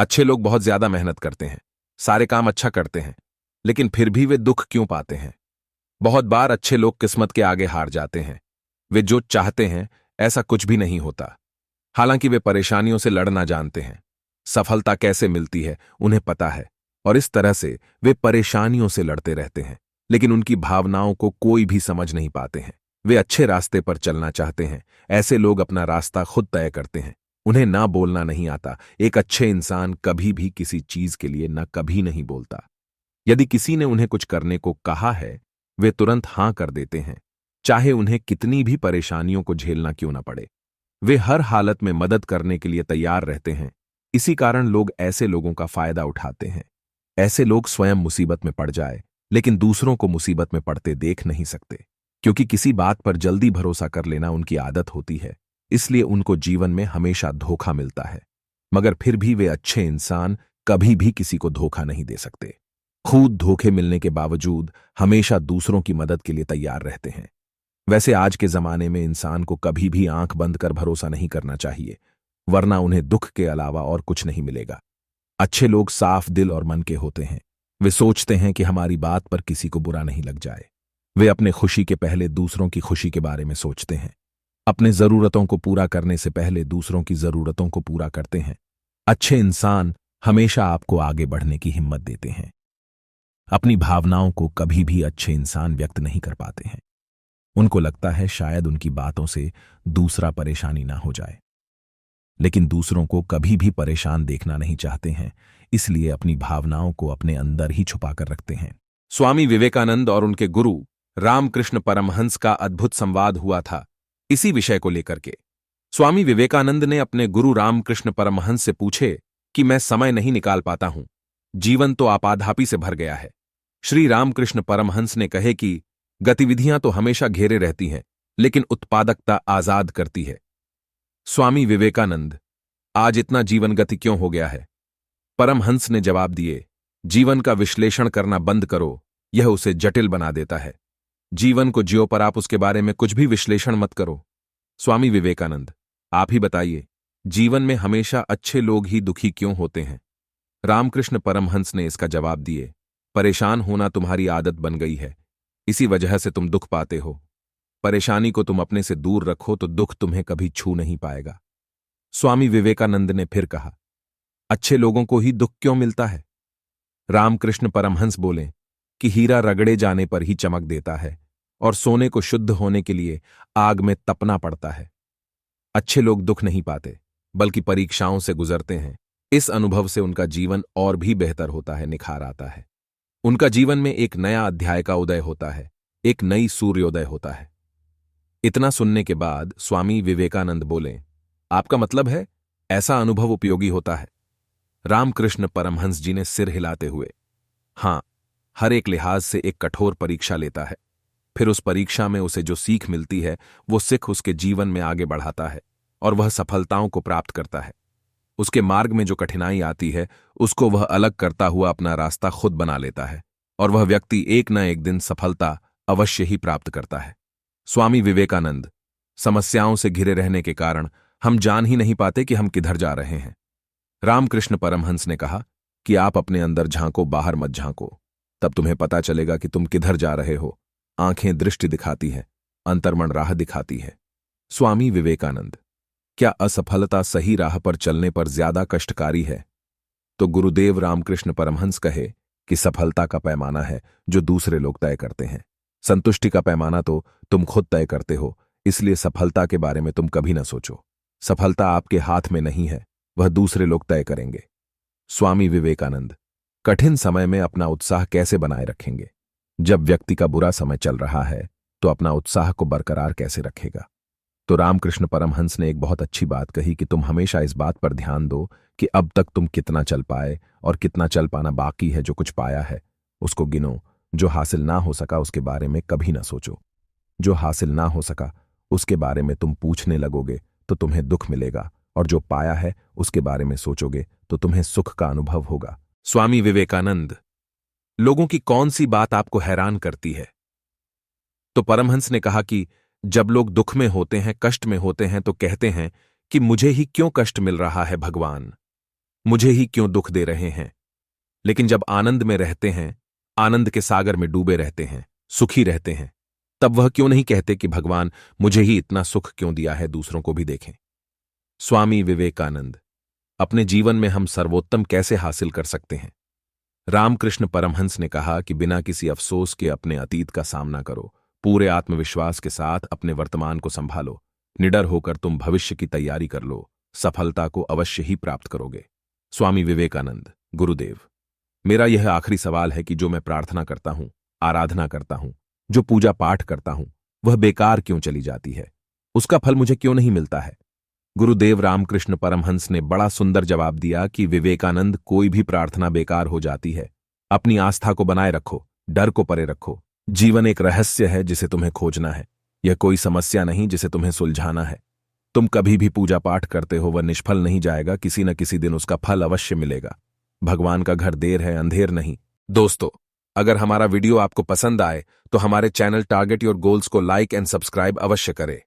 अच्छे लोग बहुत ज्यादा मेहनत करते हैं, सारे काम अच्छा करते हैं, लेकिन फिर भी वे दुख क्यों पाते हैं? बहुत बार अच्छे लोग किस्मत के आगे हार जाते हैं। वे जो चाहते हैं ऐसा कुछ भी नहीं होता। हालांकि वे परेशानियों से लड़ना जानते हैं। सफलता कैसे मिलती है उन्हें पता है, और इस तरह से वे परेशानियों से लड़ते रहते हैं, लेकिन उनकी भावनाओं को कोई भी समझ नहीं पाते हैं। वे अच्छे रास्ते पर चलना चाहते हैं। ऐसे लोग अपना रास्ता खुद तय करते हैं। उन्हें ना बोलना नहीं आता। एक अच्छे इंसान कभी भी किसी चीज के लिए ना कभी नहीं बोलता। यदि किसी ने उन्हें कुछ करने को कहा है, वे तुरंत हां कर देते हैं, चाहे उन्हें कितनी भी परेशानियों को झेलना क्यों ना पड़े। वे हर हालत में मदद करने के लिए तैयार रहते हैं। इसी कारण लोग ऐसे लोगों का फायदा उठाते हैं। ऐसे लोग स्वयं मुसीबत में पड़ जाए, लेकिन दूसरों को मुसीबत में पड़ते देख नहीं सकते, क्योंकि किसी बात पर जल्दी भरोसा कर लेना उनकी आदत होती है। इसलिए उनको जीवन में हमेशा धोखा मिलता है। मगर फिर भी वे अच्छे इंसान कभी भी किसी को धोखा नहीं दे सकते। खुद धोखे मिलने के बावजूद हमेशा दूसरों की मदद के लिए तैयार रहते हैं। वैसे आज के जमाने में इंसान को कभी भी आंख बंद कर भरोसा नहीं करना चाहिए, वरना उन्हें दुख के अलावा और कुछ नहीं मिलेगा। अच्छे लोग साफ दिल और मन के होते हैं। वे सोचते हैं कि हमारी बात पर किसी को बुरा नहीं लग जाए। वे अपने खुशी के पहले दूसरों की खुशी के बारे में सोचते हैं। अपने जरूरतों को पूरा करने से पहले दूसरों की जरूरतों को पूरा करते हैं। अच्छे इंसान हमेशा आपको आगे बढ़ने की हिम्मत देते हैं। अपनी भावनाओं को कभी भी अच्छे इंसान व्यक्त नहीं कर पाते हैं। उनको लगता है शायद उनकी बातों से दूसरा परेशानी ना हो जाए, लेकिन दूसरों को कभी भी परेशान देखना नहीं चाहते हैं, इसलिए अपनी भावनाओं को अपने अंदर ही छुपा कर रखते हैं। स्वामी विवेकानंद और उनके गुरु रामकृष्ण परमहंस का अद्भुत संवाद हुआ था इसी विषय को लेकर के। स्वामी विवेकानंद ने अपने गुरु रामकृष्ण परमहंस से पूछे कि मैं समय नहीं निकाल पाता हूं, जीवन तो आपाधापी से भर गया है। श्री रामकृष्ण परमहंस ने कहे कि गतिविधियां तो हमेशा घेरे रहती हैं, लेकिन उत्पादकता आजाद करती है। स्वामी विवेकानंद, आज इतना जीवन गति क्यों हो गया है? परमहंस ने जवाब दिए, जीवन का विश्लेषण करना बंद करो, यह उसे जटिल बना देता है। जीवन को जियो पर आप उसके बारे में कुछ भी विश्लेषण मत करो। स्वामी विवेकानंद, आप ही बताइए, जीवन में हमेशा अच्छे लोग ही दुखी क्यों होते हैं? रामकृष्ण परमहंस ने इसका जवाब दिए, परेशान होना तुम्हारी आदत बन गई है, इसी वजह से तुम दुख पाते हो। परेशानी को तुम अपने से दूर रखो तो दुख तुम्हें कभी छू नहीं पाएगा। स्वामी विवेकानंद ने फिर कहा, अच्छे लोगों को ही दुख क्यों मिलता है? रामकृष्ण परमहंस बोले कि हीरा रगड़े जाने पर ही चमक देता है, और सोने को शुद्ध होने के लिए आग में तपना पड़ता है। अच्छे लोग दुख नहीं पाते, बल्कि परीक्षाओं से गुजरते हैं। इस अनुभव से उनका जीवन और भी बेहतर होता है, निखार आता है। उनका जीवन में एक नया अध्याय का उदय होता है, एक नई सूर्योदय होता है। इतना सुनने के बाद स्वामी विवेकानंद बोले, आपका मतलब है ऐसा अनुभव उपयोगी होता है? रामकृष्ण परमहंस जी ने सिर हिलाते हुए, हां, हर एक लिहाज से एक कठोर परीक्षा लेता है। फिर उस परीक्षा में उसे जो सीख मिलती है, वो सीख उसके जीवन में आगे बढ़ाता है और वह सफलताओं को प्राप्त करता है। उसके मार्ग में जो कठिनाई आती है, उसको वह अलग करता हुआ अपना रास्ता खुद बना लेता है, और वह व्यक्ति एक न एक दिन सफलता अवश्य ही प्राप्त करता है। स्वामी विवेकानंद, समस्याओं से घिरे रहने के कारण हम जान ही नहीं पाते कि हम किधर जा रहे हैं। रामकृष्ण परमहंस ने कहा कि आप अपने अंदर झांको, बाहर मत झांको, तब तुम्हें पता चलेगा कि तुम किधर जा रहे हो। आंखें दृष्टि दिखाती हैं, अंतर्मन राह दिखाती है। स्वामी विवेकानंद, क्या असफलता सही राह पर चलने पर ज्यादा कष्टकारी है? तो गुरुदेव रामकृष्ण परमहंस कहे कि सफलता का पैमाना है जो दूसरे लोग तय करते हैं। संतुष्टि का पैमाना तो तुम खुद तय करते हो, इसलिए सफलता के बारे में तुम कभी ना सोचो। सफलता आपके हाथ में नहीं है, वह दूसरे लोग तय करेंगे। स्वामी विवेकानंद, कठिन समय में अपना उत्साह कैसे बनाए रखेंगे? जब व्यक्ति का बुरा समय चल रहा है तो अपना उत्साह को बरकरार कैसे रखेगा? तो रामकृष्ण परमहंस ने एक बहुत अच्छी बात कही कि तुम हमेशा इस बात पर ध्यान दो कि अब तक तुम कितना चल पाए और कितना चल पाना बाकी है। जो कुछ पाया है उसको गिनो, जो हासिल ना हो सका उसके बारे में कभी ना सोचो। जो हासिल ना हो सका उसके बारे में तुम पूछने लगोगे तो तुम्हें दुख मिलेगा, और जो पाया है उसके बारे में सोचोगे तो तुम्हें सुख का अनुभव होगा। स्वामी विवेकानंद, लोगों की कौन सी बात आपको हैरान करती है? तो परमहंस ने कहा कि जब लोग दुख में होते हैं, कष्ट में होते हैं, तो कहते हैं कि मुझे ही क्यों कष्ट मिल रहा है भगवान। मुझे ही क्यों दुख दे रहे हैं। लेकिन जब आनंद में रहते हैं, आनंद के सागर में डूबे रहते हैं, सुखी रहते हैं, तब वह क्यों नहीं कहते कि भगवान मुझे ही इतना सुख क्यों दिया है, दूसरों को भी देखें। स्वामी विवेकानंद। अपने जीवन में हम सर्वोत्तम कैसे हासिल कर सकते हैं। रामकृष्ण परमहंस ने कहा कि बिना किसी अफसोस के अपने अतीत का सामना करो, पूरे आत्मविश्वास के साथ अपने वर्तमान को संभालो, निडर होकर तुम भविष्य की तैयारी कर लो, सफलता को अवश्य ही प्राप्त करोगे। स्वामी विवेकानंद। गुरुदेव, मेरा यह आखिरी सवाल है कि जो मैं प्रार्थना करता हूं, आराधना करता हूं, जो पूजा पाठ करता हूं, वह बेकार क्यों चली जाती है, उसका फल मुझे क्यों नहीं मिलता है। गुरुदेव रामकृष्ण परमहंस ने बड़ा सुंदर जवाब दिया कि विवेकानंद, कोई भी प्रार्थना बेकार हो जाती है। अपनी आस्था को बनाए रखो, डर को परे रखो। जीवन एक रहस्य है जिसे तुम्हें खोजना है, यह कोई समस्या नहीं जिसे तुम्हें सुलझाना है। तुम कभी भी पूजा पाठ करते हो, वह निष्फल नहीं जाएगा, किसी न किसी दिन उसका फल अवश्य मिलेगा। भगवान का घर देर है, अंधेर नहीं। दोस्तों, अगर हमारा वीडियो आपको पसंद आए तो हमारे चैनल टारगेट योर गोल्स को लाइक एंड सब्सक्राइब अवश्य करें।